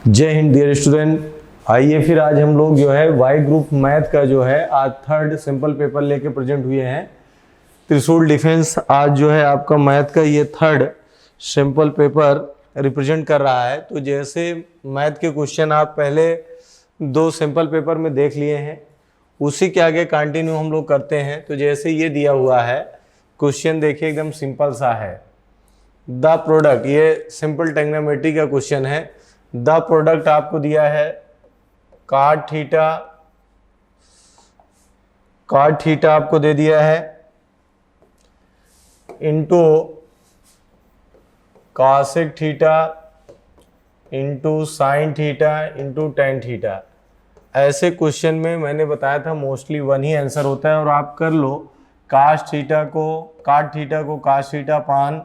जय Hind dear student. आइए फिर आज हम लोग जो है वाई ग्रुप मैथ का जो है आज थर्ड सिंपल पेपर लेके प्रेजेंट हुए हैं। त्रिशूल डिफेंस आज जो है आपका मैथ का ये थर्ड सिंपल पेपर रिप्रेजेंट कर रहा है। तो जैसे मैथ के क्वेश्चन आप पहले दो सिंपल पेपर में देख लिए हैं, उसी के आगे कंटिन्यू हम लोग करते हैं। तो जैसे ये दिया हुआ है क्वेश्चन, देखिए एकदम सिंपल सा है। द प्रोडक्ट, ये सिंपल ट्रिग्नोमेट्री का क्वेश्चन है। द प्रोडक्ट आपको दिया है cot थीटा आपको दे दिया है into cosec theta into sine theta into tan theta. ऐसे क्वेश्चन में मैंने बताया था मोस्टली वन ही आंसर होता है। और आप कर लो cot थीटा को cos theta upon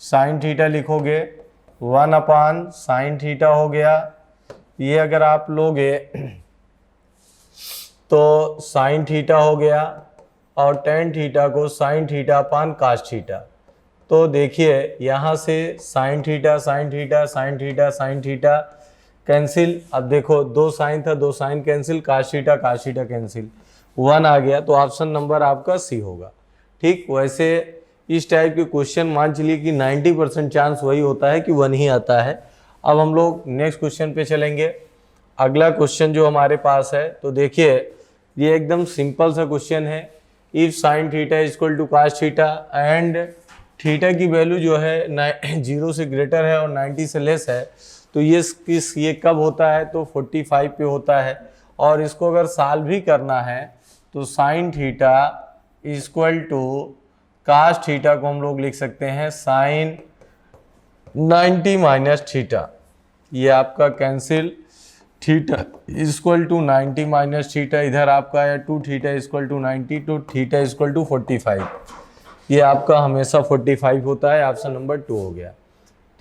sine theta लिखोगे, 1 अपान साइन थीटा हो गया। ये अगर आप लोगे तो साइन थीटा हो गया, और टेन थीटा को sine theta upon cos theta. तो देखिए यहाँ से sine theta sine theta sine theta sine theta cancel. अब देखो दो साइन था, दो sine cancel, cos theta cancel, 1 आ गया। तो ऑप्शन नंबर आपका सी होगा। ठीक, वैसे इस टाइप के क्वेश्चन मान चलिए कि 90% चांस वही होता है कि 1 ही आता है। अब हम लोग नेक्स्ट क्वेश्चन पे चलेंगे। अगला क्वेश्चन जो हमारे पास है, तो देखिए ये एकदम सिंपल सा क्वेश्चन है। If sine theta equal to cos theta and theta की वैल्यू जो है 0 से ग्रेटर है और 90 से लेस है, तो ये कब होता है? तो 45 पे होता है। और इसको अगर सॉल्व भी करना है तो sine theta equal to cos theta को हम लोग लिख सकते हैं साइन 90 माइनस थीटा। ये आपका cancel, theta equal to 90 minus theta, इधर आपका है 2 थीटा इक्वल टू 90 तो थीटा इक्वल टू 45। ये आपका हमेशा 45 होता है। ऑप्शन नंबर 2 हो गया।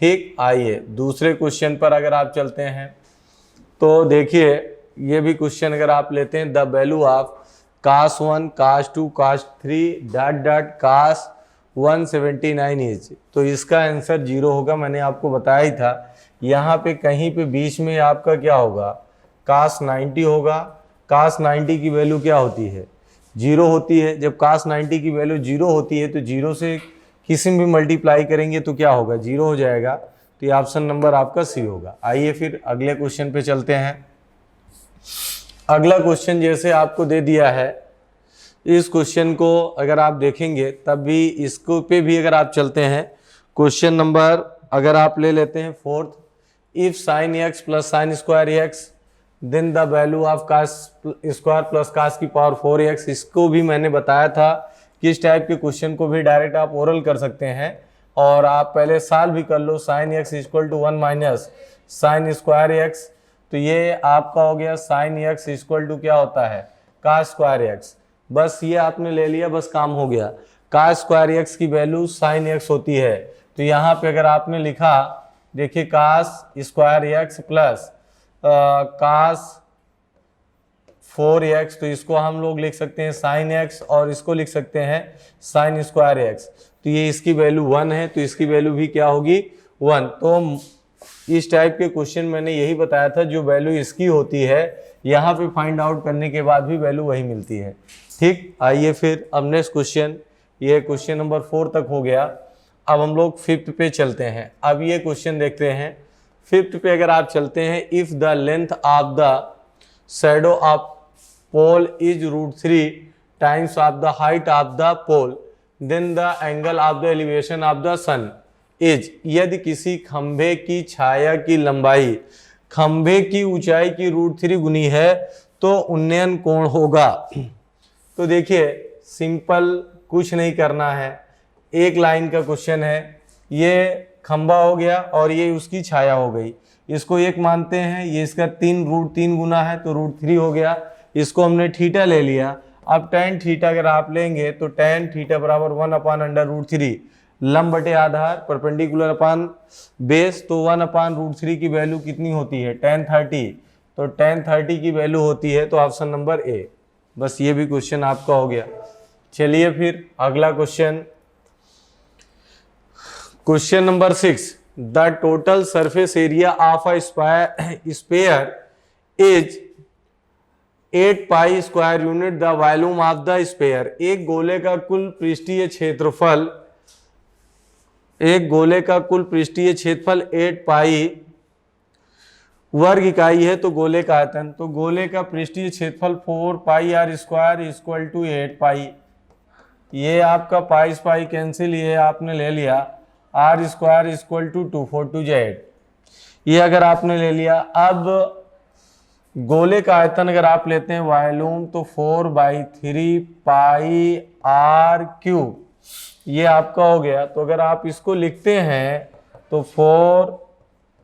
ठीक, आइए दूसरे क्वेश्चन पर अगर आप चलते हैं तो देखिए ये भी क्वेश्चन अगर आप लेते हैं, the value of cos 1 cos 2 cos 3 cos 179 is, तो इसका आंसर 0 होगा। मैंने आपको बताया ही था। यहाँ पे कहीं पे बीच में आपका क्या होगा? cos 90 होगा। cos 90 की वैल्यू क्या होती है? 0 होती है। जब cos 90 की वैल्यू 0 होती है तो 0 से किसी में भी मल्टीप्लाई करेंगे तो क्या होगा? 0 हो जाएगा। तो ये ऑप्शन नंबर आपका सी होगा। आइए फिर अगले क्वेश्चन पे चलते हैं। अगला क्वेश्चन जैसे आपको दे दिया है, इस क्वेश्चन को अगर आप देखेंगे तब भी इसको पे भी अगर आप चलते हैं, क्वेश्चन नंबर अगर आप ले लेते हैं 4th, if sine x plus sine square x then the value of cos square plus cos की पावर 4x। इसको भी मैंने बताया था कि इस टाइप के क्वेश्चन को भी डायरेक्ट आप ओरल कर सकते हैं और आप पहले सॉल्व भी कर लो। Sine x equal to 1 minus sine square x, तो ये आपका हो गया साइन एक्स इक्वल टू क्या होता है? Cos square x. बस ये आपने ले लिया, बस काम हो गया। कास स्क्वायर एक्स की वैल्यू साइन एक्स होती है। तो यहाँ पे अगर आपने लिखा, देखिए cos square x plus cos 4x, तो इसको हम लोग लिख सकते हैं साइन एक्स और इसको लिख सकते हैं साइन स्क्वायर एक्स। तो ये इसकी वैल्यू 1 है, तो इसकी वैल्यू भी क्या होगी? 1। तो इस टाइप के क्वेश्चन मैंने यही बताया था, जो वैल्यू इसकी होती है यहाँ पे फाइंड आउट करने के बाद भी वैल्यू वही मिलती है। ठीक, आइए फिर अब नेक्स्ट क्वेश्चन, ये क्वेश्चन नंबर 4 तक हो गया। अब हम लोग 5th पे चलते हैं। अब ये क्वेश्चन देखते हैं 5th पे अगर आप चलते हैं, if the length of the shadow of pole is √3 times of the height of the pole then the angle of the elevation of the sun is. यदि किसी खंभे की छाया की लंबाई खंभे की ऊंचाई की √3 गुनी है तो उन्नयन कोण होगा। तो देखिए सिंपल, कुछ नहीं करना है, एक लाइन का क्वेश्चन है। ये खंभा हो गया और ये उसकी छाया हो गई, इसको 1 मानते हैं। ये इसका √3 गुना है तो √3 हो गया। इसको हमने थीटा ले लिया। अब टेन थीटा अगर आप लेंगे तो टेन थीटा बराबर 1 अपान अंडर √3, लंब बटे आधार परपेंडिकुलर अपान बेस, तो 1 अपान √3 की वैल्यू कितनी होती है? tan 30। तो tan 30 की वैल्यू होती है, तो ऑप्शन नंबर ए। बस ये भी क्वेश्चन आपका हो गया। चलिए फिर अगला question, question number 6, the total surface area of a sphere is 8 pi square unit the volume of the sphere. एक गोले का कुल पृष्ठीय क्षेत्रफल 8 पाई वर्ग इकाई है, तो गोले का आयतन, तो गोले का पृष्ठीय क्षेत्रफल 4 पाई आर स्क्वायर इक्वल टू 8 पाई। ये आपका पाई पाई कैंसिल, ये आपने ले लिया आर स्क्वायर इक्वल टू 2 4 2 8। ये अगर आपने ले लिया, अब गोले का आयतन अगर आप लेते हैं वॉल्यूम, तो 4/3 पाई आर क्यूब, ये आपका हो गया। तो अगर आप इसको लिखते हैं तो 4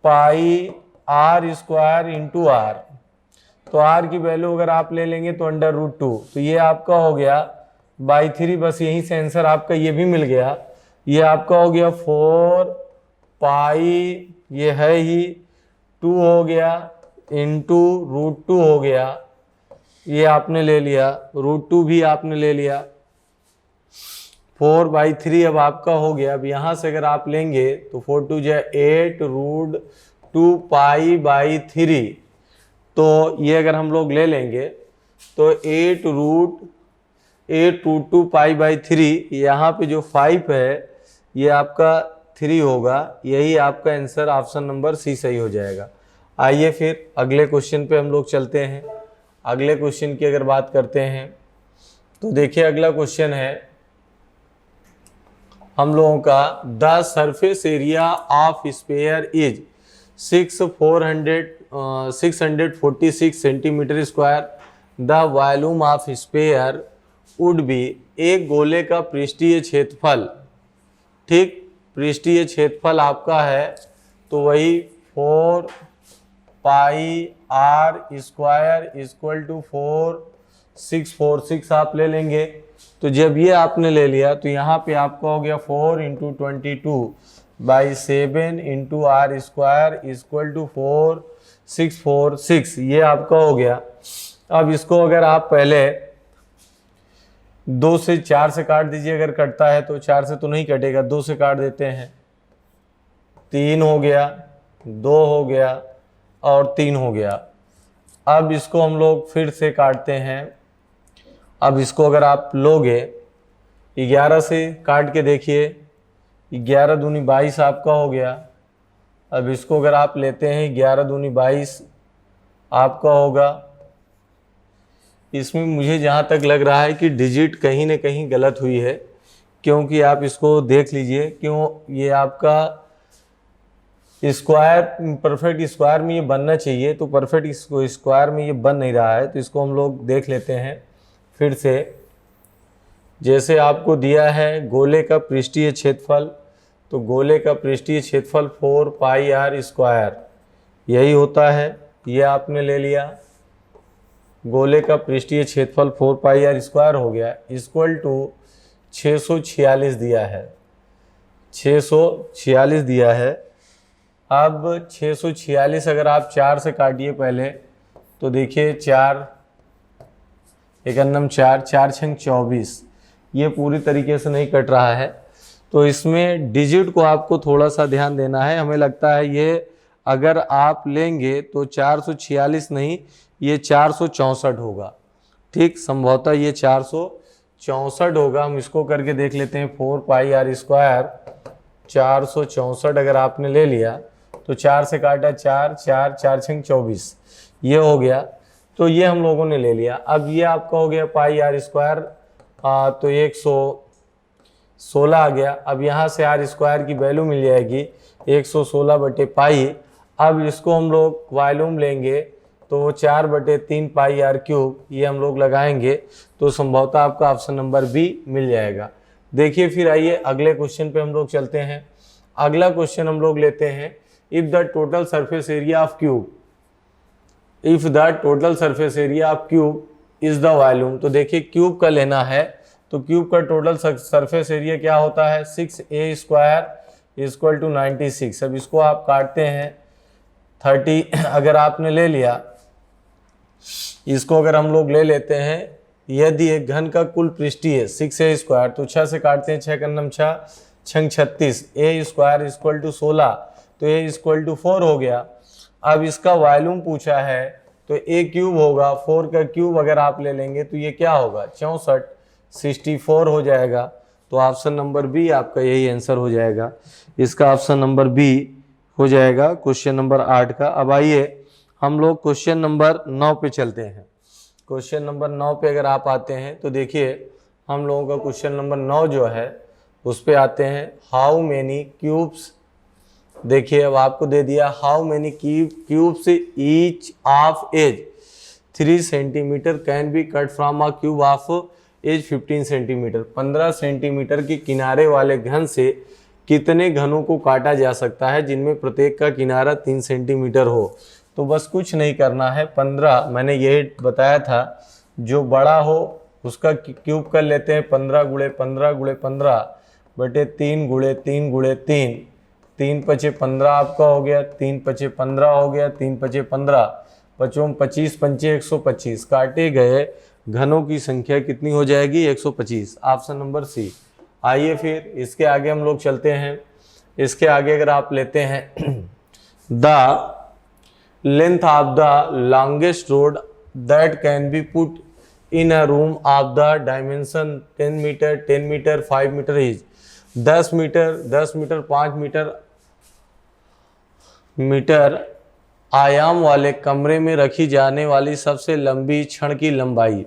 पाई आर स्क्वायर इंटू आर, तो आर की वैल्यू अगर आप ले लेंगे तो √2, तो ये आपका हो गया बाई 3। बस यहीं से आंसर आपका ये भी मिल गया। ये आपका हो गया 4 पाई, ये है ही 2 हो गया इंटू √2 हो गया, ये आपने ले लिया, √2 भी आपने ले लिया, 4/3 अब आपका हो गया। अब यहाँ से अगर आप लेंगे तो 4 2 8 √2 पाई/3, तो ये अगर हम लोग ले लेंगे तो 8√2 पाई/3, यहाँ पे जो 5 है ये आपका 3 होगा, यही आपका आंसर ऑप्शन नंबर सी सही हो जाएगा। आइए फिर अगले क्वेश्चन पे हम लोग चलते हैं। अगले क्वेश्चन की अगर बात करते हैं तो देखिए अगला क्वेश्चन है हम लोगों का, the surface area of sphere is 646 centimetre square. The volume of sphere would be, एक गोले का पृष्ठीय क्षेत्रफल, ठीक, पृष्ठीय क्षेत्रफल आपका है तो वही 4 पाई आर स्क्वायर इक्वल टू 4646 आप ले लेंगे। तो जब ये आपने ले लिया तो यहाँ पे आपका हो गया 4 × 22/7 into r square equal to 4646, ये आपका हो गया। अब इसको अगर आप पहले 2 से 4 से काट दीजिए, अगर कटता है तो 4 से तो नहीं कटेगा, 2 से काट देते हैं, 3 हो गया, 2 हो गया और 3 हो गया। अब इसको हम लोग फिर से काटते हैं। अब इसको अगर आप लोगे 11 से काट के देखिए, 11 दूनी 22 आपका हो गया। अब इसको अगर आप लेते हैं 11 दूनी 22 आपका होगा। इसमें मुझे जहाँ तक लग रहा है कि डिजिट कहीं ना कहीं गलत हुई है, क्योंकि आप इसको देख लीजिए, क्यों ये आपका स्क्वायर, परफेक्ट स्क्वायर में ये बनना चाहिए, तो परफेक्ट स्क्वायर में ये बन नहीं रहा है। तो इसको हम लोग देख लेते हैं फिर से। जैसे आपको दिया है गोले का पृष्ठीय क्षेत्रफल, तो गोले का पृष्ठीय क्षेत्रफल 4 पाई आर स्क्वायर यही होता है, ये आपने ले लिया। गोले का पृष्ठीय क्षेत्रफल 4 पाई आर स्क्वायर हो गया, इक्वल टू 646 दिया है, 646 दिया है। अब 646 अगर आप 4 से काटिए पहले, तो देखिए 4 4 4 6 24, ये पूरी तरीके से नहीं कट रहा है। तो इसमें डिजिट को आपको थोड़ा सा ध्यान देना है। हमें लगता है ये अगर आप लेंगे तो 446 नहीं, ये 464 होगा, ठीक, संभवतः ये 464 होगा। हम इसको करके देख लेते हैं। 4 पाई आर स्क्वायर 464 अगर आपने ले लिया तो 4 से काटा 4 4 4 6 24, ये हो गया। तो ये हम लोगों ने ले लिया। अब ये आपका हो गया पाई आर स्क्वायर, तो 116 आ गया। अब यहाँ से आर स्क्वायर की वैल्यू मिल जाएगी 116/पाई। अब इसको हम लोग वॉल्यूम लेंगे तो 4/3 पाई आर क्यूब, ये हम लोग लगाएंगे तो संभवतः आपका ऑप्शन नंबर बी मिल जाएगा। देखिए फिर आइए अगले क्वेश्चन पे हम लोग चलते हैं। अगला क्वेश्चन हम लोग लेते हैं, if the total surface area of cube, if the total surface area of cube is the volume. तो देखिए क्यूब का लेना है, तो क्यूब का टोटल सरफेस एरिया क्या होता है, 6a² इक्वल टू 96। अब इसको आप काटते हैं 30 अगर आपने ले लिया, इसको अगर हम लोग ले लेते हैं, यदि एक घन का कुल पृष्ठीय 6a², तो 6 से काटते हैं, 6 6 36, a² इक्वल टू 16, तो ये इक्वल टू 4 हो गया। अब इसका वॉल्यूम पूछा है तो a क्यूब होगा, 4 का क्यूब अगर आप ले लेंगे तो ये क्या होगा 64, 64 हो जाएगा। तो ऑप्शन नंबर बी आपका यही आंसर हो जाएगा। इसका ऑप्शन नंबर बी हो जाएगा क्वेश्चन नंबर 8 का। अब आइए हम लोग क्वेश्चन नंबर 9 पे चलते हैं। क्वेश्चन नंबर 9 पे अगर आप आते हैं तो देखिए हम लोगों का क्वेश्चन नंबर 9 जो है उस पे आते हैं। हाउ मेनी क्यूब्स, देखिए अब आपको दे दिया how many cubes each of edge 3 centimetre can be cut from a cube of edge 15 centimetre. 15 centimetre के किनारे वाले घन से कितने घनों को काटा जा सकता है जिनमें प्रत्येक का किनारा 3 सेंटीमीटर हो। तो बस कुछ नहीं करना है, 15 मैंने ये बताया था, जो बड़ा हो उसका क्यूब कर लेते हैं 15 गुणे 15 गुणे 15 बटे 3 गुणे 3 गुणे 3, 3 पचे 15 आपका हो गया, 3 पचे 15 हो गया, 3 पचे 15, 5 25 पंचे 125, काटे गए घनों की संख्या कितनी हो जाएगी 125। Option number C. आइए फिर इसके आगे हम लोग चलते हैं। इसके आगे अगर आप लेते हैं the length of the longest rod that can be put in a room of the dimension 10 metre 10 metre 5 metre is 10 metre 10 metre 5 metre आयाम वाले कमरे में रखी जाने वाली सबसे लंबी छड़ की लंबाई।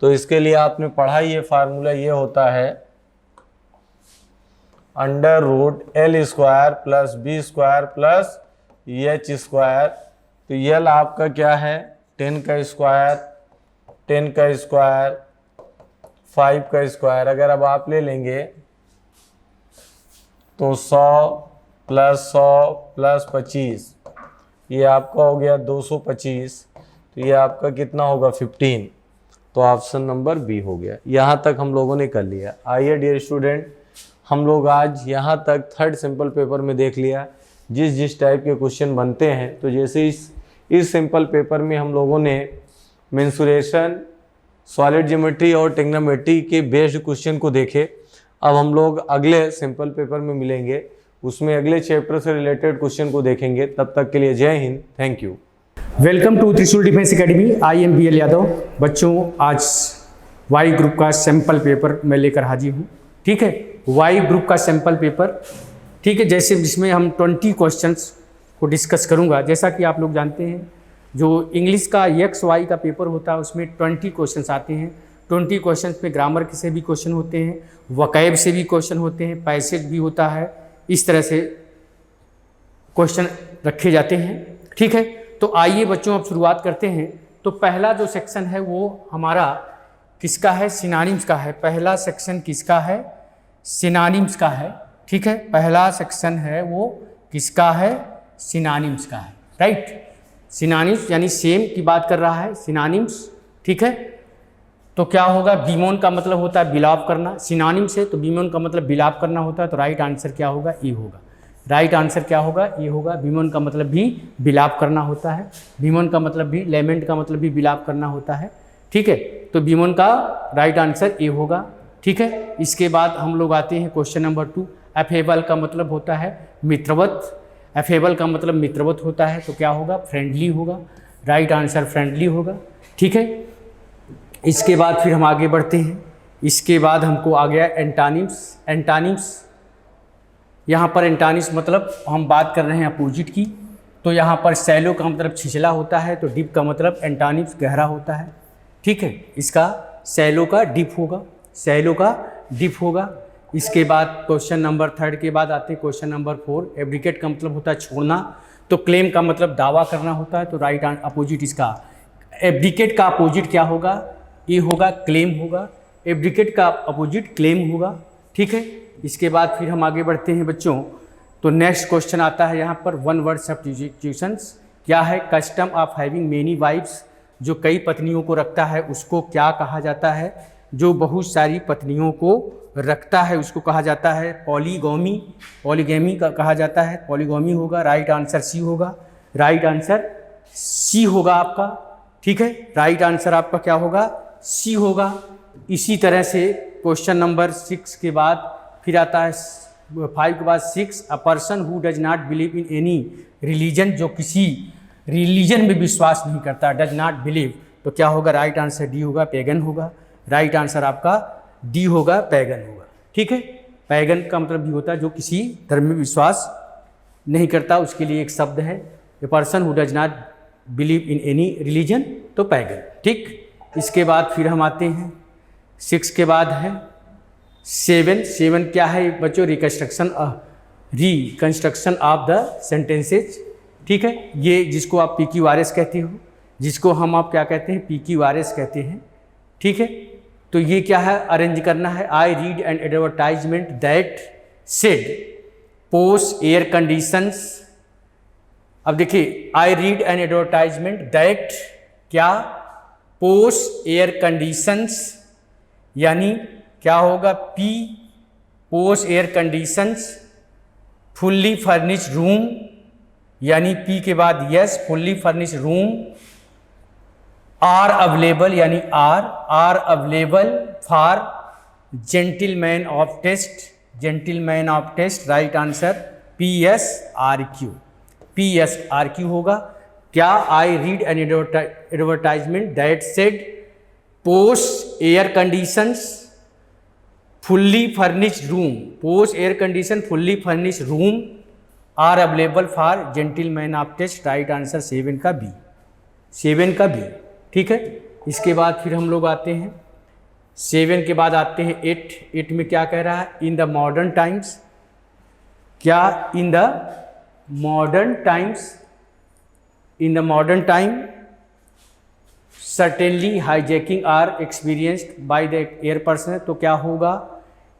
तो इसके लिए आपने पढ़ा ये फार्मूला, ये होता है under root l square plus b square plus h square. तो यल आपका क्या है 10 का स्क्वायर 10 का स्क्वायर 5 का स्क्वायर। अगर अब आप ले लेंगे तो 100 प्लस 100 प्लस 25 ये आपका हो गया 225। तो ये आपका कितना होगा 15। तो ऑप्शन नंबर बी हो गया। यहाँ तक हम लोगों ने कर लिया। आइए डियर स्टूडेंट, हम लोग आज यहाँ तक थर्ड सिंपल पेपर में देख लिया जिस जिस टाइप के क्वेश्चन बनते हैं। तो जैसे इस सिंपल पेपर में हम लोगों ने मेंसुरेशन, सॉलिड ज्योमेट्री और ट्रिग्नोमेट्री के बेस्ड क्वेश्चन को देखे। अब हम लोग अगले सिंपल पेपर में मिलेंगे, उसमें अगले चैप्टर से रिलेटेड क्वेश्चन को देखेंगे। तब तक के लिए जय हिंद, thank you. Welcome to Trishul defence academy. I am BL Yadav. बच्चों, आज वाई ग्रुप का सैंपल पेपर मैं लेकर हाजिर हूँ। ठीक है, वाई ग्रुप का सैंपल पेपर, ठीक है, जैसे जिसमें हम 20 क्वेश्चंस को डिस्कस करूँगा। जैसा कि आप लोग जानते हैं जो इंग्लिश का XY का पेपर होता है उसमें 20 क्वेश्चंस आते हैं। 20 क्वेश्चंस में ग्रामर से भी क्वेश्चन होते हैं, वकैब से भी क्वेश्चन होते हैं, पैसेज भी होता है, इस तरह से क्वेश्चन रखे जाते हैं। ठीक है, तो आइए बच्चों अब शुरुआत करते हैं। तो पहला जो सेक्शन है वो हमारा किसका है, सिनोनिम्स का है। पहला सेक्शन किसका है, सिनोनिम्स का है। ठीक है, पहला सेक्शन है वो किसका है, सिनोनिम्स का है। राइट, सिनोनिम्स यानी सेम की बात कर रहा है, सिनोनिम्स। ठीक है, तो क्या होगा, बीमोन का मतलब होता है बिलॉव करना। सिनोनिम्स है तो बीमोन का मतलब बिलॉव करना होता है। तो राइट आंसर क्या होगा, ए होगा। राइट आंसर क्या होगा, ए होगा। बीमोन का मतलब भी बिलॉव करना होता है। बीमोन का मतलब भी, लेमेंट का मतलब भी बिलॉव करना होता है। ठीक है, तो बीमोन का राइट आंसर ए होगा। ठीक है, इसके बाद हम लोग आते हैं क्वेश्चन नंबर 2। अफेबल का मतलब होता है मित्रवत। अफेबल का मतलब मित्रवत होता है, तो क्या होगा, फ्रेंडली होगा। राइट आंसर फ्रेंडली होगा। ठीक है, इसके बाद फिर हम आगे बढ़ते हैं। इसके बाद हमको आ गया एंटानिम्स। एंटानिम्स, यहाँ पर एंटानिम्स मतलब हम बात कर रहे हैं अपोजिट की। तो यहाँ पर सैलो का मतलब छिछला होता है, तो डीप का मतलब एंटानिम्स गहरा होता है। ठीक है, इसका सैलो का डीप होगा, सैलो का डीप होगा। इसके बाद क्वेश्चन नंबर 3 के बाद आते हैं क्वेश्चन नंबर 4। एब्रिकेट का मतलब होता है छोड़ना। तो क्लेम का मतलब दावा करना होता है। तो राइट अपोजिट इसका, एब्रिकेट का अपोजिट क्या होगा, ये होगा, क्लेम होगा। एब्रिकेट का अपोजिट क्लेम होगा। ठीक है, इसके बाद फिर हम आगे बढ़ते हैं बच्चों। तो नेक्स्ट क्वेश्चन आता है यहाँ पर, वन वर्ड सब्स्टिट्यूशंस। क्या है, custom of having many wifes, जो कई पत्नियों को रखता है उसको क्या कहा जाता है, जो बहुत सारी पत्नियों को रखता है उसको कहा जाता है पॉलीगोमी। पॉलीगेमी का कहा जाता है, पॉलीगोमी होगा। राइट आंसर सी होगा। राइट आंसर सी होगा आपका। ठीक है, राइट आंसर आपका क्या होगा, सी होगा। इसी तरह से क्वेश्चन नंबर 6 के बाद फिर आता है 5 के बाद 6, a person who does not believe in any religion, जो किसी रिलीजन में विश्वास नहीं करता, डज नॉट बिलीव, तो क्या होगा? राइट आंसर डी होगा, पैगन होगा। राइट आंसर आपका डी होगा, पैगन होगा। ठीक है, पैगन का मतलब भी होता है जो किसी धर्म में विश्वास नहीं करता, उसके लिए एक शब्द है, a person who does not believe in any religion, तो पैगन। ठीक, इसके बाद फिर हम आते हैं 6 के बाद है 7 क्या है बच्चों? Reconstruction of the sentences. ठीक है, ये जिसको आप PQRS कहते हो, जिसको हम आप क्या कहते हैं? PQRS कहते हैं। ठीक है, तो ये क्या है? अरेंज करना है। I read an advertisement that said post air conditions. अब देखिए, I read an advertisement that क्या? पोस्ट एयर कंडीशंस, यानी क्या होगा? P post air conditions fully furnished room, यानी P के बाद yes, fully furnished room are available, यानी are available for gentleman of taste, gentleman of taste. Right answer PSRQ होगा। क्या? I read an advertisement that said post air conditions fully furnished room, post air condition fully furnished room are available for gentleman of taste. Right answer 7 का B, 7 का B. ठीक है, इसके बाद फिर हम लोग आते हैं 7 के बाद आते हैं 8 में क्या कह रहा है? इन द मॉडर्न टाइम्स, क्या? In the modern times, in the modern time certainly hijacking are experienced by the air person, तो क्या होगा?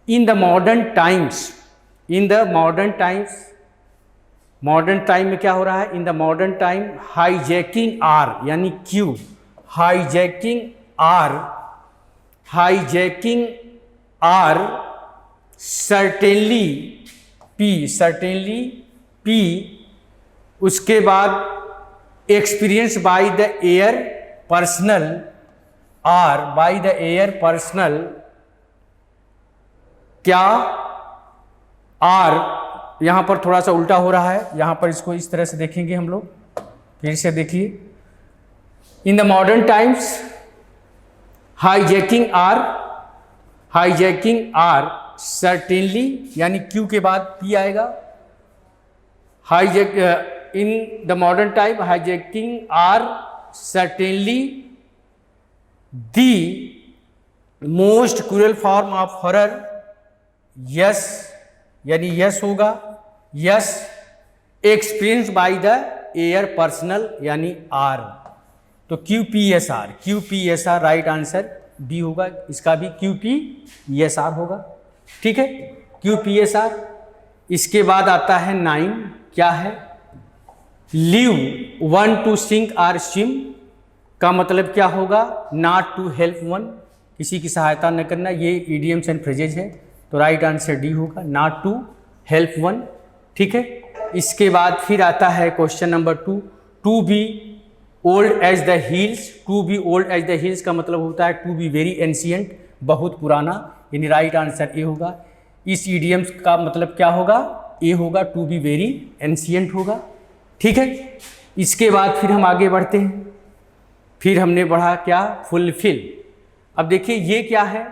In the modern times, in the modern times, modern time में क्या हो रहा है? In the modern time hijacking are, यानी Q, hijacking are certainly P, उसके बाद experience by the air personal R, by the air personal क्या? R, यहां पर थोड़ा सा उल्टा हो रहा है, यहां पर इसको इस तरह से देखेंगे हम लोग। फिर से देखिए, in the modern times hijacking are certainly, यानी क्यू के बाद पी आएगा। In the modern time hijacking are certainly the most cruel form of horror, S, यानी यस होगा, S experience by the air personnel, यानी आर, तो QPSR right answer D होगा, इसका भी QPSR होगा। ठीक है, QPSR। इसके बाद आता है 9, क्या है? Leave one to sink or swim, का मतलब क्या होगा? नॉट टू हेल्प वन, किसी की सहायता न करना, ये इडियम्स एंड फ्रेजेज है, तो राइट आंसर डी होगा, नॉट टू हेल्प वन। ठीक है, इसके बाद फिर आता है question number 2, to be old as the hills. To be old as the hills का मतलब होता है टू बी वेरी एंशियंट, बहुत पुराना, यानी राइट आंसर ए होगा। इस इडियम्स का मतलब क्या होगा? ए होगा, टू बी वेरी एंशियंट होगा। ठीक है, इसके बाद फिर हम आगे बढ़ते हैं, फिर हमने बढ़ा क्या? फुलफिल। अब देखिए ये क्या है?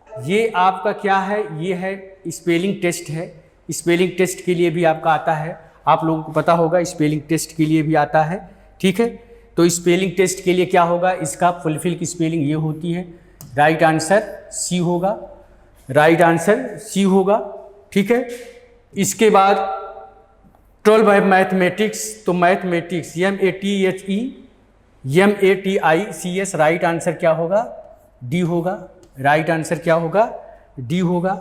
ये आपका क्या है? ये है स्पेलिंग टेस्ट है। स्पेलिंग टेस्ट के लिए भी आपका आता है, आप लोगों को पता होगा, स्पेलिंग टेस्ट के लिए भी आता है। ठीक है, तो स्पेलिंग टेस्ट के लिए क्या होगा? इसका फुलफिल की स्पेलिंग ये होती है, राइट आंसर सी होगा, राइट आंसर सी होगा। ठीक है, इसके बाद 12 है मैथमेटिक्स, तो मैथमेटिक्स MATHEMATICS, राइट आंसर क्या होगा? डी होगा, राइट आंसर क्या होगा? डी होगा।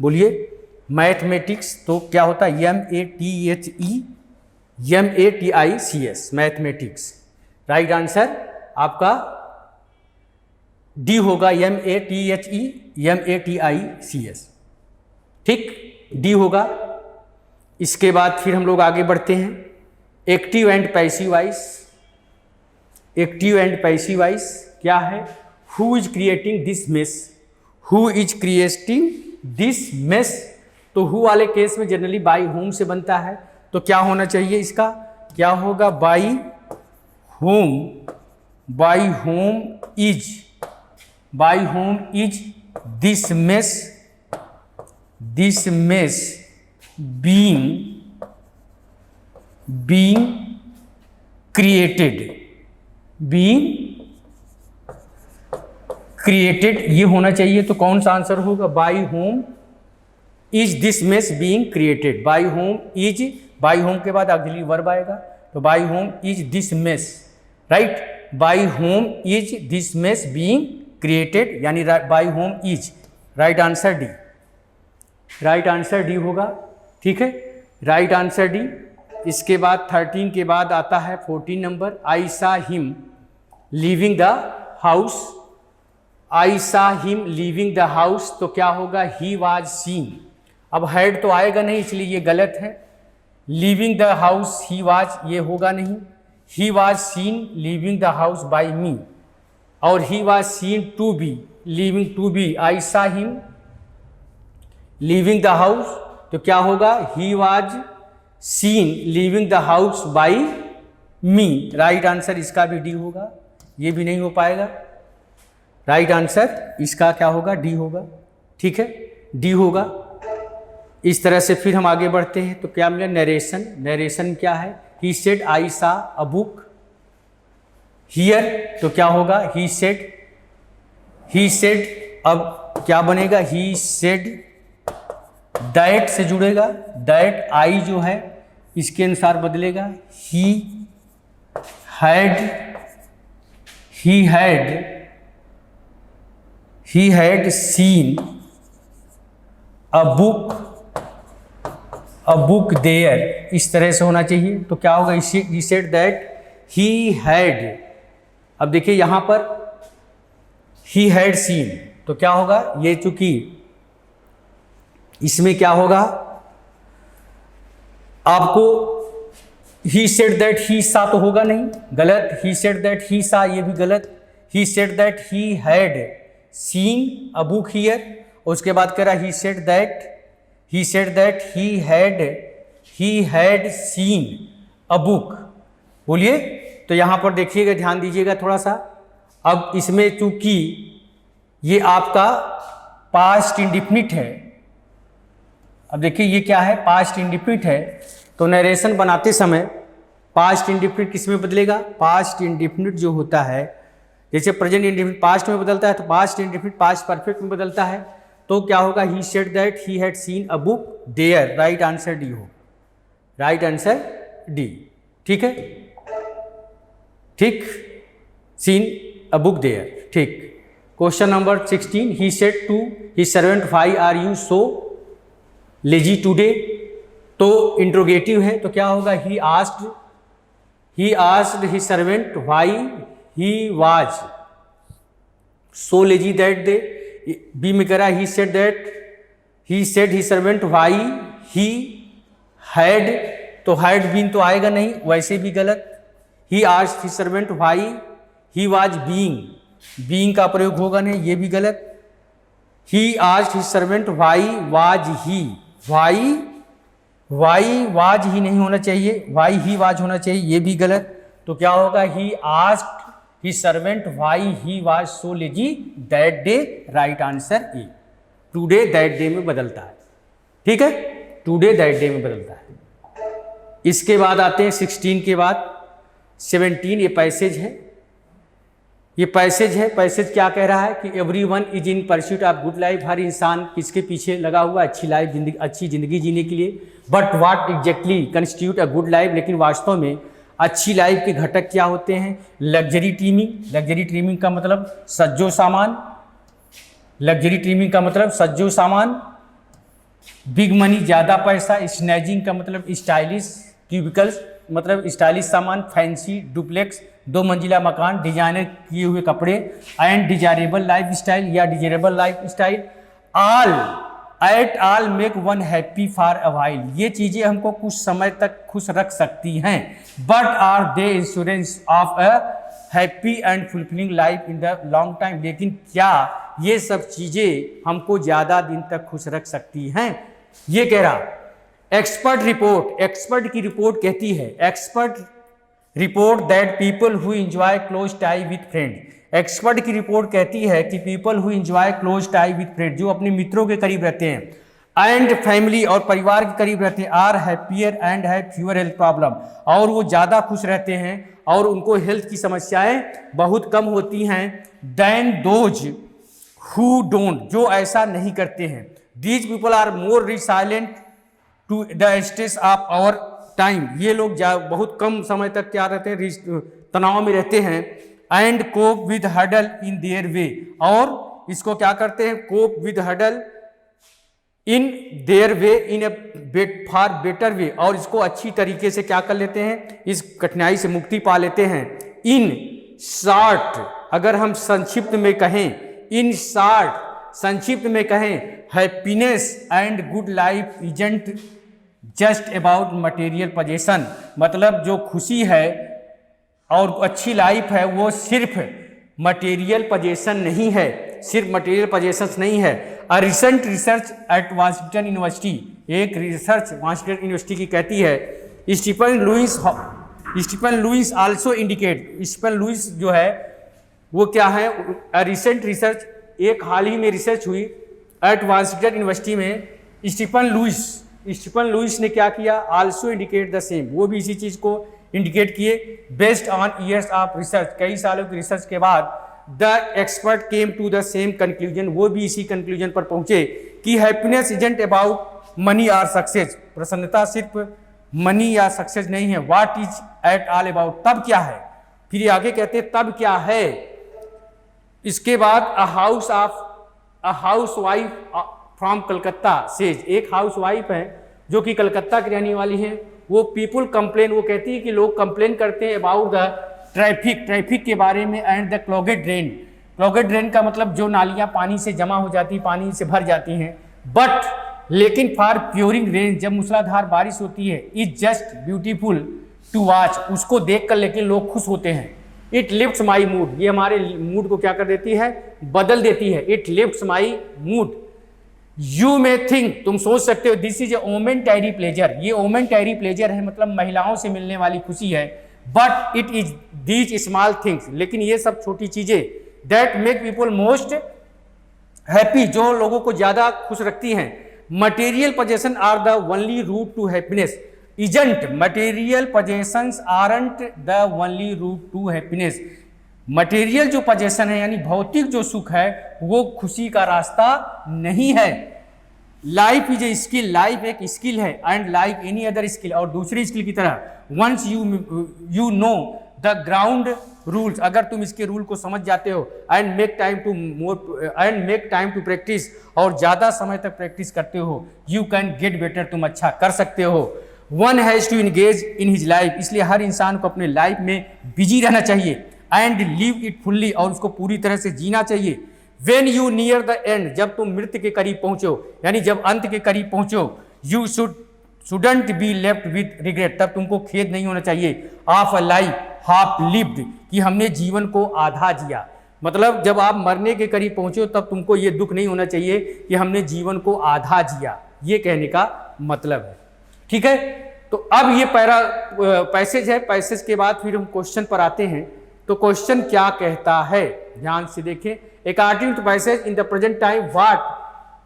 बोलिए मैथमेटिक्स तो क्या होता है? MATHEMATICS, मैथमेटिक्स, राइट आंसर आपका डी होगा, MATHEMATICS। ठीक, डी होगा। इसके बाद फिर हम लोग आगे बढ़ते हैं, active and passive voice. Active and passive voice क्या है? Who is creating this mess, who is creating this mess, तो तो हु वाले केस में जनरली बाई होम से बनता है, तो क्या होना चाहिए इसका, क्या होगा, by whom is this mess being created, ये होना चाहिए। तो कौन सा आंसर होगा, by whom is this mess being created. By whom के बाद ऑक्सिलरी वर्ब आएगा, तो by whom is this mess, right, by whom is this mess being created, यानी by whom is, right answer D, right answer D होगा, ठीक है, right answer D. इसके बाद 13 के बाद आता है 14 number, I saw him leaving the house, I saw him leaving the house, तो क्या होगा, ही वाज सीन। अब हैड तो आएगा नहीं, इसलिए ये गलत है। Leaving the house he was, ये होगा नहीं। He was seen leaving the house by me, और he was seen to be leaving to be, I saw him leaving the house, तो क्या होगा, he was seen leaving the house by me, right answer इसका भी D होगा, ये भी नहीं हो पाएगा, राइट आंसर इसका क्या होगा, डी होगा, ठीक है, डी होगा। इस तरह से फिर हम आगे बढ़ते हैं, तो क्या मिला, नरेशन, नरेशन क्या है, ही सेड आई सा अ बुक हियर, तो क्या होगा, ही सेड, अब क्या बनेगा, ही सेड, दैट से जुड़ेगा, दैट आई जो है इसके अनुसार बदलेगा, he had seen a book there, इस तरह से होना चाहिए। तो क्या होगा, he said that he had, अब देखिए यहां पर ही हैड सीन, तो क्या होगा, ये चूंकि इसमें क्या होगा, आपको ही सेड दैट ही सा तो होगा नहीं, गलत, ही सेड दैट ही सा, ये भी गलत, ही said that he had seen a book here, उसके बाद कह रहा ही said that he had seen a book, बोलिए। तो यहां पर देखिएगा, ध्यान दीजिएगा थोड़ा सा। अब इसमें चूंकि ये आपका पास्ट इंडिफिनिट है, अब देखिए ये क्या है, पास्ट इंडिफिनिट है, तो नरेशन बनाते समय पास्ट इंडिफिनिट किस में बदलेगा, पास्ट इंडिफिनिट जो होता है, जैसे प्रेजेंट इंडिफिनिट पास्ट में बदलता है, तो पास्ट इंडिफिनिट पास्ट परफेक्ट में बदलता है, तो क्या होगा, he said that he had seen a book there, right answer D हो, राइट आंसर डी, ठीक है, ठीक, सीन अ बुक देयर, ठीक। Question number 16, he said to his servant why are you so lazy today, तो interrogative है, तो क्या होगा, he asked his servant why he was so lazy that day, B में करा he said his servant why he had, तो had been तो आएगा नहीं, वैसे भी गलत। ही asked his servant why he was being का प्रयोग होगा नहीं, ये भी गलत। ही asked his servant why was he, why was he नहीं होना चाहिए, वाई ही वाज होना चाहिए, ये भी गलत। तो क्या होगा, he asked his servant why he was so lazy that day, right answer A, today that day में बदलता है, ठीक है, टुडे दैट डे में बदलता है। इसके बाद आते हैं 16 के बाद 17, ये पैसेज है, ये पैसेज क्या कह रहा है कि everyone is in pursuit of good life, हर इंसान किसके पीछे लगा हुआ, अच्छी जिंदगी जीने के लिए। But what exactly constitute a good life, लेकिन वास्तव में अच्छी लाइफ के घटक क्या होते हैं, लग्जरी ड्रीमिंग का मतलब सज्जो सामान, लग्जरी ड्रीमिंग का मतलब सज्जो सामान, बिग मनी ज़्यादा पैसा, स्नैजिंग का मतलब स्टाइलिश, क्यूबिकल्स मतलब स्टाइलिश सामान, फैंसी डुप्लेक्स 2 मंजिला मकान, डिजाइनर किए हुए कपड़े, एंड डिजायरेबल लाइफ स्टाइल या desirable life style, all make one happy for a while, ये चीज़ें हमको कुछ समय तक खुश रख सकती हैं, but are they insurance of a happy and fulfilling life in the long time, लेकिन क्या ये सब चीज़ें हमको ज़्यादा दिन तक खुश रख सकती हैं, ये कह रहा एक्सपर्ट की रिपोर्ट कहती है, expert report that people who enjoy close tie with friend, expert की रिपोर्ट कहती है कि people who enjoy close tie with friend, जो अपने मित्रों के करीब रहते हैं, एंड फैमिली और परिवार के करीब रहते हैं, are happier and have fewer health problem, और वो ज़्यादा खुश रहते हैं और उनको हेल्थ की समस्याएं बहुत कम होती हैं, देन दोज हु डोंट, जो ऐसा नहीं करते हैं, these people are more resilient to the stress of our time, ये लोग बहुत कम समय तक क्या रहते हैं, तनाव में रहते हैं, and cope with hurdle in their way, और इसको क्या करते हैं, cope with hurdle in their way in a far better way, और इसको अच्छी तरीके से क्या कर लेते हैं, इस कठिनाई से मुक्ति पा लेते हैं। इन शॉर्ट, अगर हम संक्षिप्त में कहें, इन शॉर्ट संक्षिप्त में कहें, happiness and good life isn't just about material possession, मतलब जो खुशी है और अच्छी लाइफ है वो सिर्फ मटेरियल पोजेशन नहीं है, सिर्फ मटेरियल पोजेशंस नहीं है। A recent research at Washington University, एक रिसर्च वाशिंगटन यूनिवर्सिटी की कहती है, Stephen Lewis also indicate, Stephen Lewis जो है वो क्या है, अ रिसेंट रिसर्च, एक हाल ही में रिसर्च हुई एट वाशिंगटन यूनिवर्सिटी में, स्टीफन लुइस ने क्या किया, आल्सो इंडिकेट द सेम, वो भी इसी चीज को इंडिकेट किए, based on years of research, कई सालों की रिसर्च के बाद the expert came to the same conclusion, वो भी इसी कंक्लूजन पर पहुंचे कि happiness isn't about money or success, प्रसन्नता सिर्फ मनी या सक्सेस नहीं है, what is at all about, तब क्या है, फिर ये आगे कहते हैं तब क्या है। इसके बाद a house wife from Calcutta says, एक हाउस वाइफ है जो कि कलकत्ता की रहने वाली है, वो पीपुल कंप्लेन, वो कहती है कि लोग कंप्लेन करते हैं अबाउट द ट्रैफिक के बारे में, एंड द क्लॉगेड ड्रेन का मतलब जो नालियां पानी से जमा हो जाती, पानी से भर जाती हैं, बट लेकिन फॉर प्योरिंग रेन, जब मूसलाधार बारिश होती है, is just beautiful to watch, उसको देखकर लेकिन लोग खुश होते हैं। इट लिफ्ट्स माई मूड, ये हमारे मूड को क्या कर देती है, बदल देती है। It lifts my mood. You may think, तुम सोच सकते हो, this is a momentary pleasure, ये मोमेंटरी प्लेजर है, मतलब महिलाओं से मिलने वाली खुशी है, but it is these small things, लेकिन ये सब छोटी चीजें, that make people most happy, जो लोगों को ज्यादा खुश रखती हैं। Material possession are the only route to happiness, isn't material possessions aren't the only route to happiness, material जो पोजेशन है यानी भौतिक जो सुख है वो खुशी का रास्ता नहीं है। Life is a skill, life एक स्किल है, and like any other skill, और दूसरी स्किल की तरह, once you know the ground rules, अगर तुम इसके रूल को समझ जाते हो, and make time to practise, और ज्यादा समय तक प्रैक्टिस करते हो, यू कैन गेट बेटर, तुम अच्छा कर सकते हो। One has to engage in his life, इसलिए हर इंसान को अपने लाइफ में बिजी रहना चाहिए, एंड लिव इट फुल्ली, और उसको पूरी तरह से जीना चाहिए। When you near the end, जब तुम मृत्यु के करीब पहुंचो, यानी जब अंत के करीब पहुंचो, you shouldn't be left with regret, तब तुमको खेद नहीं होना चाहिए, of a life half lived, कि हमने जीवन को आधा जिया, मतलब जब आप मरने के करीब पहुंचो तब तुमको ये दुख नहीं होना चाहिए कि हमने जीवन को आधा जिया, ये कहने का मतलब है। ठीक है, तो अब ये पैसेज है, पैसेज के बाद फिर हम क्वेश्चन पर आते हैं। तो क्वेश्चन क्या कहता है, ध्यान से देखें। According to passage in the present time what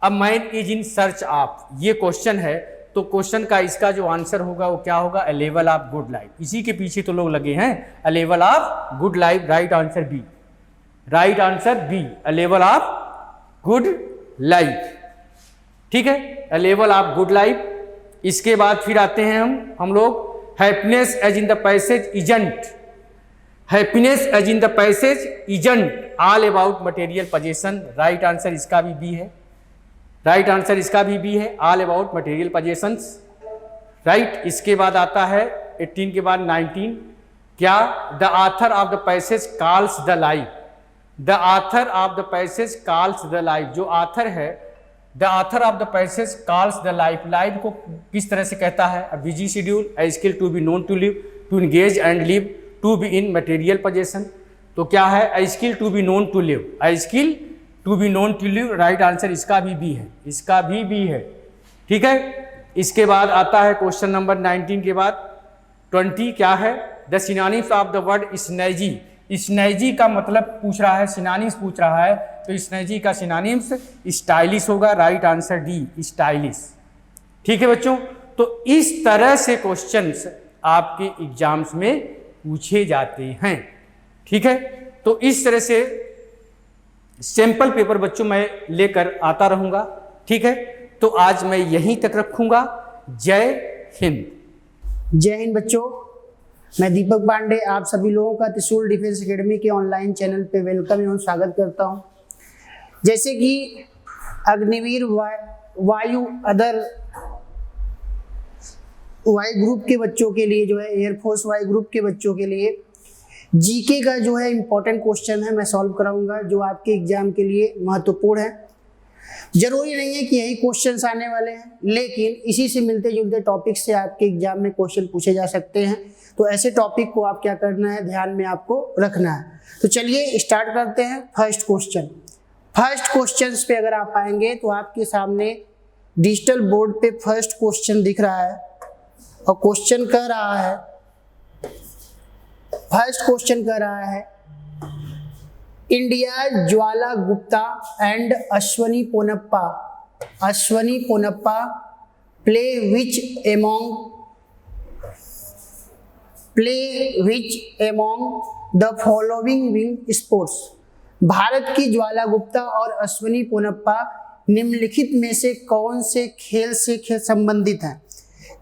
a man is in search of, ये क्वेश्चन है। तो क्वेश्चन का इसका जो आंसर होगा वो क्या होगा, a level of good life. इसी के पीछे तो लोग लगे हैं, a level of good life, right answer B, right answer B, a level of good life. ठीक है, a level of good life. इसके बाद फिर आते हैं हम लोग happiness as in the passage isn't, happiness as in the passage isn't all about material possession, right answer इसका भी बी है, राइट आंसर इसका भी बी है, all about material possessions, right. इसके बाद आता है 18 के बाद 19, क्या, the author of the passage calls the life, the author of the passage calls the life, जो ऑथर है, the author of the passage calls the life, life को किस तरह से कहता है, a busy schedule, a skill to be known to live, to engage and live, to be in material possession. तो क्या है, a skill to be known to live, a skill to be known to live, right answer इसका भी B है, इसका भी B है। ठीक है। इसके बाद आता है क्वेश्चन नंबर 19 के बाद 20 क्या है, the synonyms of the word snazzy. Snazzy का मतलब पूछ रहा है, सिनोनिम्स पूछ रहा है, तो स्नैजी का सिनोनिम्स स्टाइलिश होगा। Right answer D, stylish. ठीक है बच्चों, तो इस तरह से क्वेश्चंस आपके एग्जाम्स में पूछे जाते हैं। ठीक है, तो इस तरह से सैंपल पेपर बच्चों मैं लेकर आता रहूंगा। ठीक है, तो आज मैं यहीं तक रखूंगा। जय हिंद। जय हिंद बच्चों, मैं दीपक पांडे आप सभी लोगों का त्रिशूल डिफेंस एकेडमी के ऑनलाइन चैनल पे वेलकम एवं स्वागत करता हूं। जैसे कि अग्निवीर वायु अदर वाई ग्रुप के बच्चों के लिए जो है, एयरफोर्स वाई ग्रुप के बच्चों के लिए जीके का जो है इम्पोर्टेंट क्वेश्चन है मैं सॉल्व कराऊंगा, जो आपके एग्जाम के लिए महत्वपूर्ण है। जरूरी नहीं है कि यही क्वेश्चंस आने वाले हैं, लेकिन इसी से मिलते जुलते टॉपिक से आपके एग्जाम में क्वेश्चन पूछे जा सकते हैं। तो ऐसे टॉपिक को आप क्या करना है, ध्यान में आपको रखना है। तो चलिए स्टार्ट करते हैं। फर्स्ट क्वेश्चन, फर्स्ट क्वेश्चन पे अगर आप आएंगे तो आपके सामने डिजिटल बोर्ड पे फर्स्ट क्वेश्चन दिख रहा है और क्वेश्चन कह रहा है, फर्स्ट क्वेश्चन कह रहा है India Jwala Gupta and Ashwani Ponnappa play which among the following wing sports. Bharat की ज्वाला गुप्ता और अश्वनी पोनप्पा निम्नलिखित में से कौन से खेल से संबंधित हैं।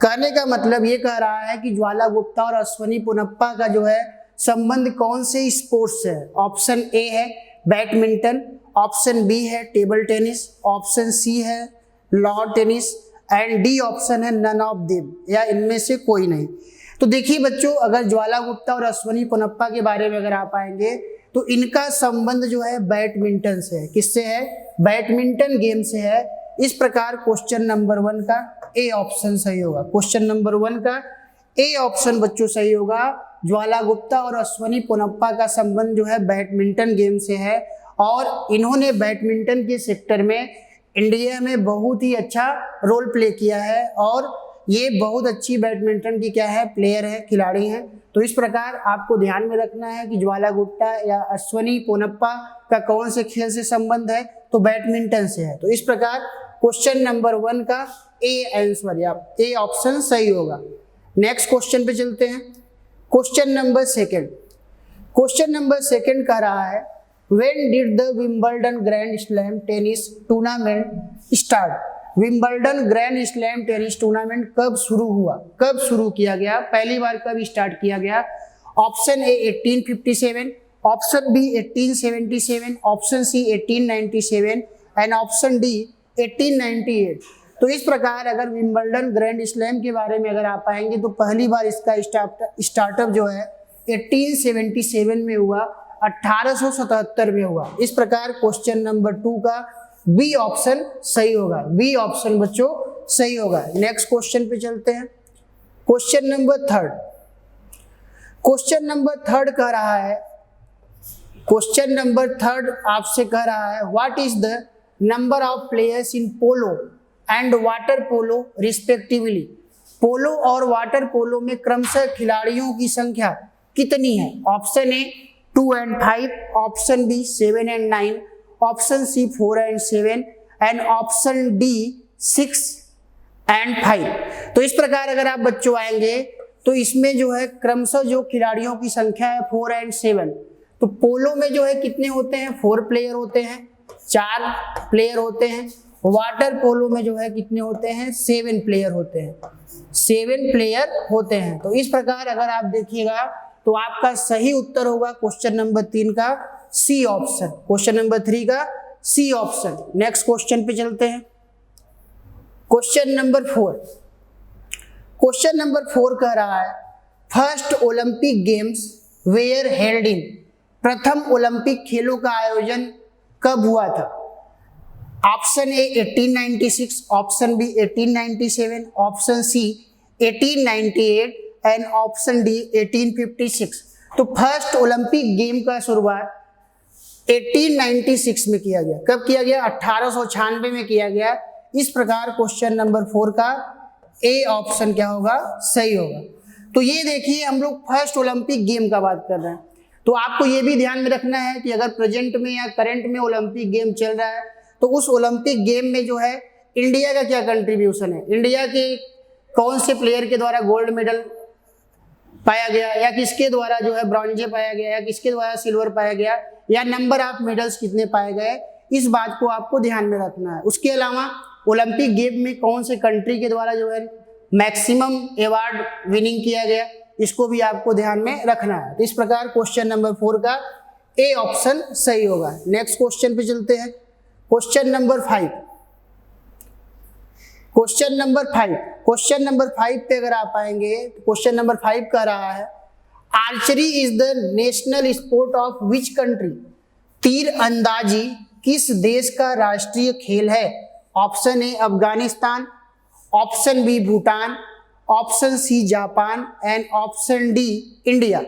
कहने का मतलब ये कह रहा है कि ज्वाला गुप्ता और अश्वनी पोनप्पा का जो है संबंध कौन से स्पोर्ट्स से है। ऑप्शन ए है बैडमिंटन, ऑप्शन बी है टेबल टेनिस, ऑप्शन सी है lawn tennis and D option है नन ऑफ देम, या इनमें से कोई नहीं। तो देखिए बच्चों, अगर ज्वाला गुप्ता और अश्वनी पोनप्पा के बारे में अगर आप आएंगे तो इनका संबंध जो है बैडमिंटन से है। किससे है? बैडमिंटन गेम से है। इस प्रकार क्वेश्चन नंबर 1 का ए ऑप्शन सही होगा। क्वेश्चन नंबर 1 का ए ऑप्शन बच्चों सही होगा। ज्वाला गुप्ता और अश्वनी पोनप्पा का संबंध जो है बैडमिंटन गेम से है, और इन्होंने बैडमिंटन के सेक्टर में इंडिया में बहुत ही अच्छा रोल प्ले किया है, और ये बहुत अच्छी बैडमिंटन की क्या है, प्लेयर है, खिलाड़ी हैं। तो इस प्रकार आपको ध्यान में रखना है कि ज्वाला गुप्ता या अश्वनी पोनप्पा का कौन से खेल से संबंध है, तो बैडमिंटन से है। तो इस प्रकार क्वेश्चन नंबर 1 का ए आंसर या ए ऑप्शन सही होगा। नेक्स्ट क्वेश्चन पे चलते हैं। क्वेश्चन नंबर 2, क्वेश्चन नंबर 2 कह रहा है when did the Wimbledon grand slam tennis tournament start. Wimbledon grand slam tennis tournament कब शुरू हुआ, कब शुरू किया गया, पहली बार कब स्टार्ट किया गया। Option A 1857, option B 1877, option C 1897 and option D 1898। तो इस प्रकार अगर विंबलडन ग्रैंड स्लैम के बारे में अगर आप आएंगे तो पहली बार इसका स्टार्टअप जो है 1877 में हुआ, 1877 में हुआ। इस प्रकार क्वेश्चन नंबर 2 का बी ऑप्शन सही होगा। बी ऑप्शन बच्चों सही होगा। नेक्स्ट क्वेश्चन पे चलते हैं। क्वेश्चन नंबर 3, क्वेश्चन नंबर 3 कह रहा है, क्वेश्चन नंबर 3 आपसे कह रहा है what is the number of players in polo and water polo respectively. Polo और वाटर पोलो में क्रमशः खिलाड़ियों की संख्या कितनी है। Option A 2 and 5, option B 7 and 9, option C 4 and 7 and option D 6 and 5। तो इस प्रकार अगर आप बच्चों आएंगे तो इसमें जो है क्रमशः जो खिलाड़ियों की संख्या है 4 and 7। तो पोलो में जो है कितने होते हैं, 4 प्लेयर होते हैं, 4 प्लेयर होते हैं। वाटर पोलो में जो है कितने होते हैं, 7 प्लेयर होते हैं, 7 प्लेयर होते हैं। तो इस प्रकार अगर आप देखिएगा तो आपका सही उत्तर होगा क्वेश्चन नंबर 3 का सी ऑप्शन, क्वेश्चन नंबर 3 का सी ऑप्शन। नेक्स्ट क्वेश्चन पे चलते हैं। क्वेश्चन नंबर 4, क्वेश्चन नंबर 4 कह रहा है first Olympic games were held in. प्रथम ओलंपिक खेलों का आयोजन कब हुआ था। Option A 1896, option B 1897, option C 1898 and option D 1856। तो फर्स्ट ओलंपिक गेम का शुरुआत 1896 में किया गया। कब किया गया? 1896 में किया गया। इस प्रकार क्वेश्चन नंबर 4 का ए ऑप्शन क्या होगा, सही होगा। तो ये देखिए हम लोग फर्स्ट ओलंपिक गेम का बात कर रहे हैं, तो आपको ये भी ध्यान में रखना है कि अगर प्रेजेंट में या करंट में ओलंपिक गेम चल रहा है तो उस ओलंपिक गेम में जो है इंडिया का क्या कंट्रीब्यूशन है, इंडिया के कौन से प्लेयर के द्वारा गोल्ड मेडल पाया गया, या किसके द्वारा जो है ब्रॉन्जे पाया गया, या किसके द्वारा सिल्वर पाया गया, या नंबर ऑफ मेडल्स कितने पाए गए, इस बात को आपको ध्यान में रखना है। उसके अलावा ओलंपिक गेम में कौन से कंट्री के द्वारा जो है मैक्सिमम अवार्ड विनिंग किया गया, इसको भी आपको ध्यान में रखना है। तो इस प्रकार क्वेश्चन नंबर 4 का ए ऑप्शन सही होगा। नेक्स्ट क्वेश्चन पे चलते हैं, क्वेश्चन नंबर 5। क्वेश्चन नंबर 5 पे अगर आप आएंगे तो क्वेश्चन नंबर 5 कह रहा है archery is the national sport of which country, तीर अंदाजी किस देश का राष्ट्रीय खेल है। Option A Afghanistan, option B Bhutan, option C Japan and option D India.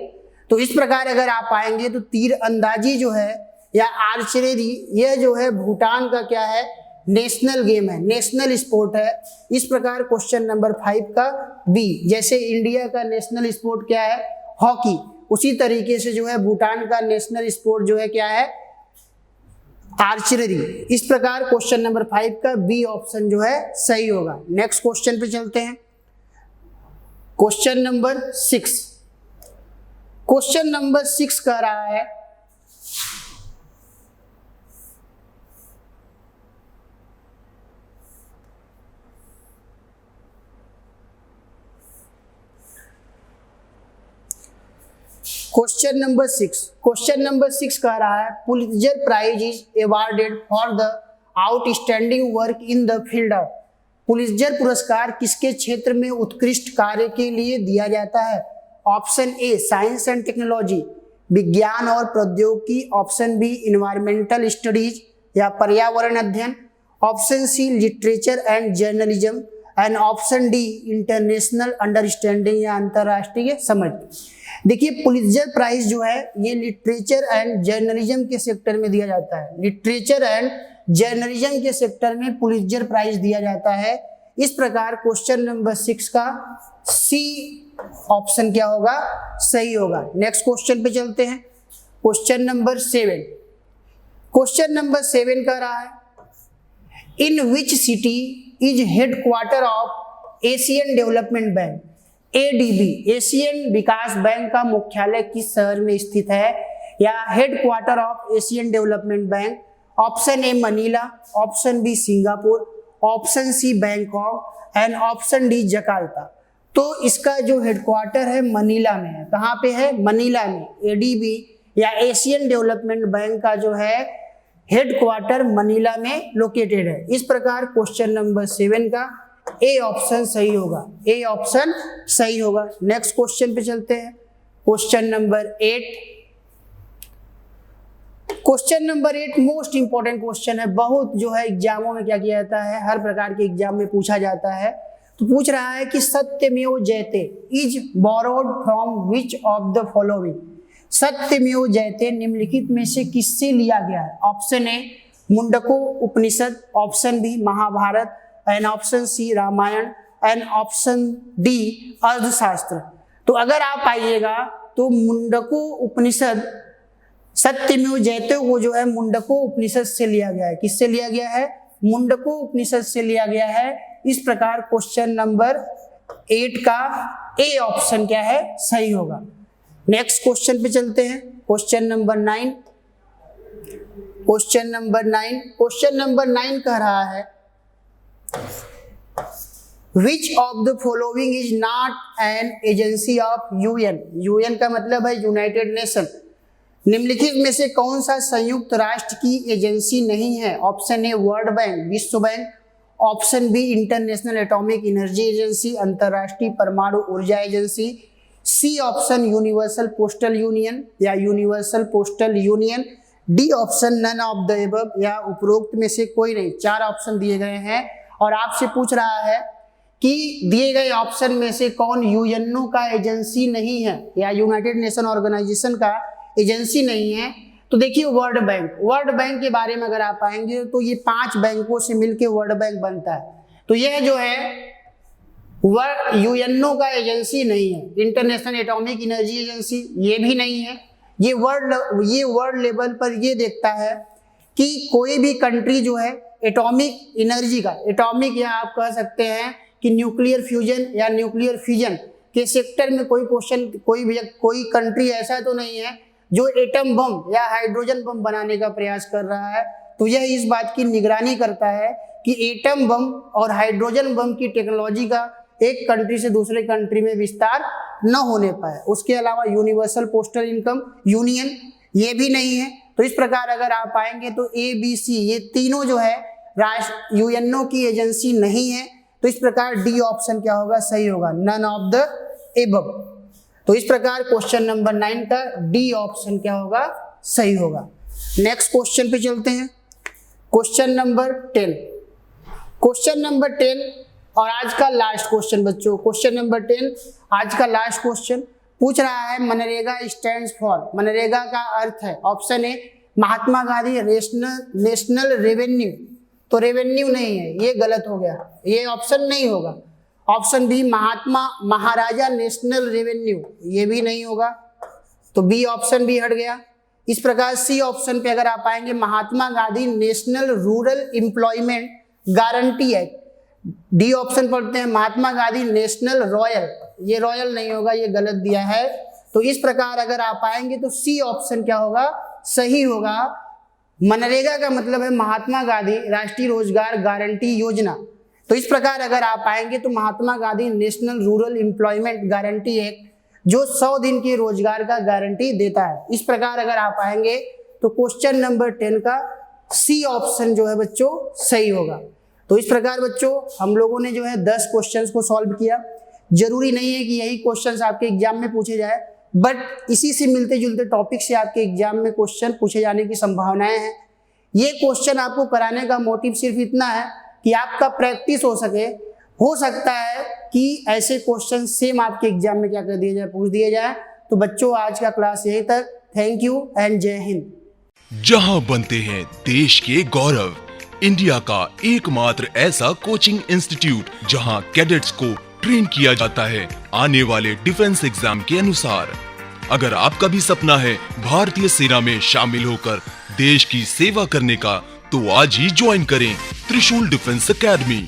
तो इस प्रकार अगर आप आएंगे तो तीर अंदाजी जो है या आर्चरी, यह जो है भूटान का क्या है, नेशनल गेम है, नेशनल स्पोर्ट है। इस प्रकार क्वेश्चन नंबर 5 का बी, जैसे इंडिया का नेशनल स्पोर्ट क्या है, हॉकी, उसी तरीके से जो है भूटान का नेशनल स्पोर्ट जो है क्या है, आर्चरी। इस प्रकार क्वेश्चन नंबर 5 का बी ऑप्शन जो है सही होगा। नेक्स्ट क्वेश्चन पे चलते हैं, क्वेश्चन नंबर 6। क्वेश्चन नंबर 6 कह रहा है क्वेश्चन नंबर 6 कह रहा है Pulitzer prize is awarded for the outstanding work in the field of. Pulitzer पुरस्कार किसके क्षेत्र में उत्कृष्ट कार्य के लिए दिया जाता है। Option A science and technology, विज्ञान और प्रौद्योगिकी, ऑप्शन बी इन्वायरमेंटल स्टडीज या पर्यावरण अध्ययन, option C literature and journalism and option D international understanding या अंतरराष्ट्रीय समझ। देखिए पुलित्जर प्राइज जो है ये लिटरेचर एंड जर्नलिज्म के सेक्टर में दिया जाता है, लिटरेचर एंड जर्नलिज्म के सेक्टर में पुलित्जर प्राइज दिया जाता है। इस प्रकार क्वेश्चन नंबर 6 का सी ऑप्शन क्या होगा, सही होगा। नेक्स्ट क्वेश्चन पे चलते हैं, क्वेश्चन नंबर 7। क्वेश्चन नंबर 7 कह रहा है in which city is headquarter of Asian Development Bank, ADB, Asian विकास बैंक का मुख्यालय किस शहर में स्थित है, या headquarter of Asian Development Bank. Option A Manila, option B Singapore, option C Bangkok and option D Jakarta. तो इसका जो हेडक्वार्टर है मनीला में है। कहाँ पे है, मनीला में। एडीबी या एशियन डेवलपमेंट बैंक का जो है हेडक्वार्टर मनीला में लोकेटेड है। इस प्रकार क्वेश्चन नंबर 7 का ए ऑप्शन सही होगा, ए ऑप्शन सही होगा। नेक्स्ट क्वेश्चन पे चलते हैं, question number 8। Question number 8 most important question है, बहुत जो है एग्जामों में क्या किया जाता है, हर प्रकार के एग्जाम में पूछा जाता है। तो पूछ रहा है कि सत्यमेव जयते is borrowed from which of the following. सत्यमेव जयते निम्नलिखित में से किससे लिया गया है। Option A Mundaka Upanishad, option B Mahabharata and option C Ramayana and option D Arthashastra. तो अगर आप आइएगा तो मुंडको उपनिषद, सत्यमेव जयते वो जो है मुंडको उपनिषद से लिया गया है। किससे लिया गया है, मुंडको उपनिषद से लिया गया है। इस प्रकार क्वेश्चन नंबर 8 का ए ऑप्शन क्या है, सही होगा। नेक्स्ट क्वेश्चन पे चलते हैं, क्वेश्चन नंबर 9। क्वेश्चन नंबर 9 कह रहा है Which of the following is not an agency of UN? UN का मतलब है यूनाइटेड नेशन। निम्नलिखित में से कौन सा संयुक्त राष्ट्र की एजेंसी नहीं है। ऑप्शन ए वर्ल्ड बैंक, विश्व bank, option B International Atomic Energy Agency, अंतरराष्ट्रीय परमाणु ऊर्जा agency, C option Universal Postal Union या Universal Postal Union, D option none of the above या उपरोक्त में से कोई नहीं। 4 ऑप्शन दिए गए हैं और आपसे पूछ रहा है कि दिए गए ऑप्शन में से कौन यूएनओ का एजेंसी नहीं है या यूनाइटेड नेशन ऑर्गेनाइजेशन का एजेंसी नहीं है। तो देखिए वर्ल्ड बैंक के बारे में अगर आप आएंगे तो ये 5 बैंकों से मिलकर वर्ल्ड बैंक बनता है। तो यह जो है यूएनओ का एजेंसी नहीं है, इंटरनेशनल एटॉमिक एनर्जी एजेंसी ये भी नहीं है। ये वर्ल्ड लेवल पर ये देखता है कि कोई भी कंट्री जो है एटॉमिक एनर्जी का, एटॉमिक या आप कह सकते हैं कि न्यूक्लियर फ्यूजन या न्यूक्लियर फिजन के सेक्टर में कोई कंट्री ऐसा तो नहीं है जो एटम बम या हाइड्रोजन बम बनाने का प्रयास कर रहा है। तो यह इस बात की निगरानी करता है कि एटम बम और हाइड्रोजन बम की टेक्नोलॉजी का एक कंट्री से दूसरे कंट्री में विस्तार न होने पाए। उसके अलावा यूनिवर्सल पोस्टल इनकम यूनियन ये भी नहीं है। तो इस प्रकार अगर आप आएंगे तो ABC ये तीनों जो है यूएनओ की एजेंसी नहीं है। तो इस प्रकार डी ऑप्शन क्या होगा, सही होगा, नन ऑफ द एबव। तो इस प्रकार क्वेश्चन नंबर 9 का डी ऑप्शन क्या होगा, सही होगा। नेक्स्ट क्वेश्चन पे चलते हैं, क्वेश्चन नंबर 10। क्वेश्चन नंबर 10 और आज का लास्ट क्वेश्चन बच्चों, क्वेश्चन नंबर 10 आज का लास्ट क्वेश्चन पूछ रहा है मनरेगा स्टैंड्स फॉर, मनरेगा का अर्थ है, ऑप्शन ए महात्मा गांधी नेशनल रेवेन्यू, तो रेवेन्यू नहीं है, ये गलत हो गया, ये ऑप्शन नहीं होगा। ऑप्शन बी महाराजा नेशनल रेवेन्यू, ये भी नहीं होगा, तो बी ऑप्शन भी हट गया। इस प्रकार सी ऑप्शन पे अगर आप आएंगे Mahatma Gandhi National Rural Employment Guarantee Act, D option पढ़ते हैं महात्मा गांधी नेशनल रॉयल, ये रॉयल नहीं होगा, ये गलत दिया है। तो इस प्रकार अगर आप आएंगे तो सी ऑप्शन क्या होगा, सही होगा। मनरेगा का मतलब है महात्मा गांधी राष्ट्रीय रोजगार गारंटी योजना। तो इस प्रकार अगर आप आएंगे तो Mahatma Gandhi National Rural Employment Guarantee Act जो 100 दिन के रोजगार का गारंटी देता है। इस प्रकार अगर आप आएंगे तो क्वेश्चन नंबर 10 का सी ऑप्शन जो है बच्चों सही होगा। तो इस प्रकार बच्चों हम लोगों ने जो है 10 क्वेश्चंस को सॉल्व किया। जरूरी नहीं है कि यही क्वेश्चंस आपके एग्जाम में पूछे जाए, बट इसी से मिलते जुलते टॉपिक से आपके एग्जाम में क्वेश्चन पूछे जाने की संभावनाएं हैं। ये क्वेश्चन आपको कराने का मोटिव सिर्फ इतना है कि आपका प्रैक्टिस हो सके। हो सकता है कि ऐसे क्वेश्चन सेम आपके एग्जाम में क्या कर दिया जाए, पूछ दिया जाए। तो बच्चों आज का क्लास यहीं तक। थैंक यू एंड जय हिंद। जहां बनते हैं देश के गौरव, इंडिया का एकमात्र ऐसा कोचिंग इंस्टीट्यूट जहां कैडेट्स को ट्रेन किया जाता है आने वाले डिफेंस एग्जाम के अनुसार। अगर आपका भी सपना है भारतीय सेना में शामिल होकर देश की सेवा करने का, तो आज ही ज्वाइन करें त्रिशूल डिफेंस एकेडमी।